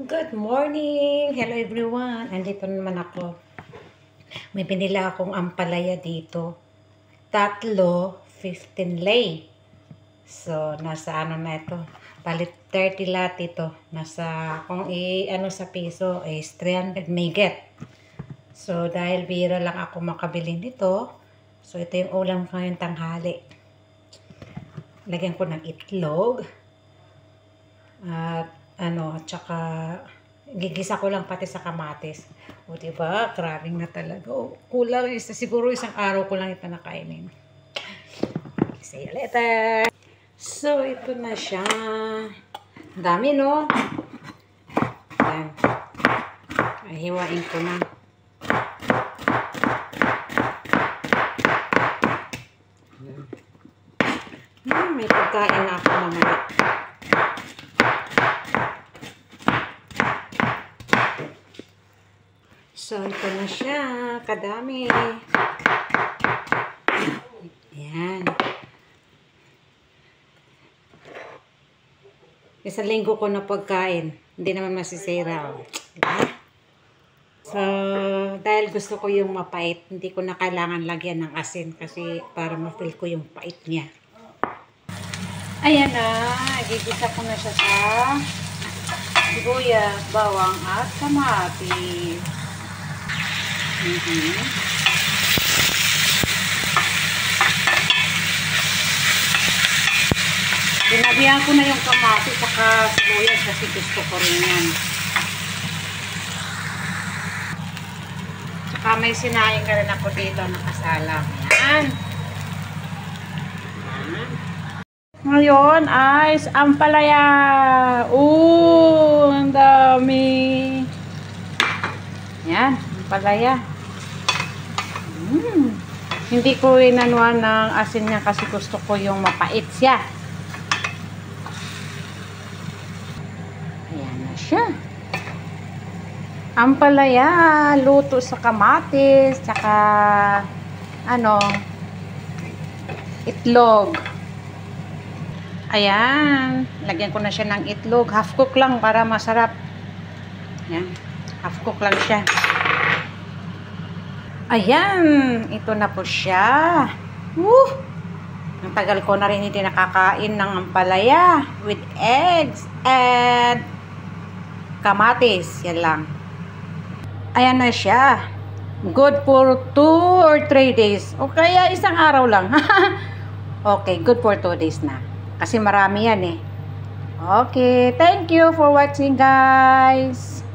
Good morning! Hello everyone! Andito naman ako. May pinila akong ampalaya dito. Tatlo, 15 lay. So, nasa ano na ito. Palit 30 lahat ito. Nasa, kung ano sa piso, is 300 megat. So, dahil bira lang ako makabili nito. So, ito yung ulam ko ngayong tanghali. Lagyan ko ng itlog. At tsaka gigisa ko lang pati sa kamatis. O diba, grabe na talaga. O, kulang siguro isang araw ko lang ito nakainin. See you later. So, ito na siya. Dami, no? Ayan. Hiwain ko na. May pagkain na ako mamaya. So, ito na siya. Kadami. Ayan. Isang linggo ko na pagkain. Hindi naman masisira. So, dahil gusto ko yung mapait, hindi ko na kailangan lagyan ng asin kasi para ma-feel ko yung pait niya. Ayan na. Gigisa ko na siya sa sibuyas, bawang at kamatis. Binabihan ko na yung kamatis saka sibuyas kasi gusto ko rin yan. Saka may sinaing ka rin ako dito nakasalang. Yan. Ngayon ay ampalaya. Ang dami. Yan, ampalaya. Hindi ko inanuan ng asin niya kasi gusto ko yung mapait siya. Ayan na siya. Ampalaya, luto sa kamatis, tsaka itlog. Ayan, lagyan ko na siya ng itlog. Half cook lang para masarap. Ayan, half cook lang siya. Ayan, ito na po siya. Ang tagal ko na rin hindi nakakain ng ampalaya with eggs and kamatis. Yan lang. Ayan na siya. Good for 2 or 3 days. O kaya isang araw lang. Okay, good for 2 days na. Kasi marami yan eh. Okay, thank you for watching guys.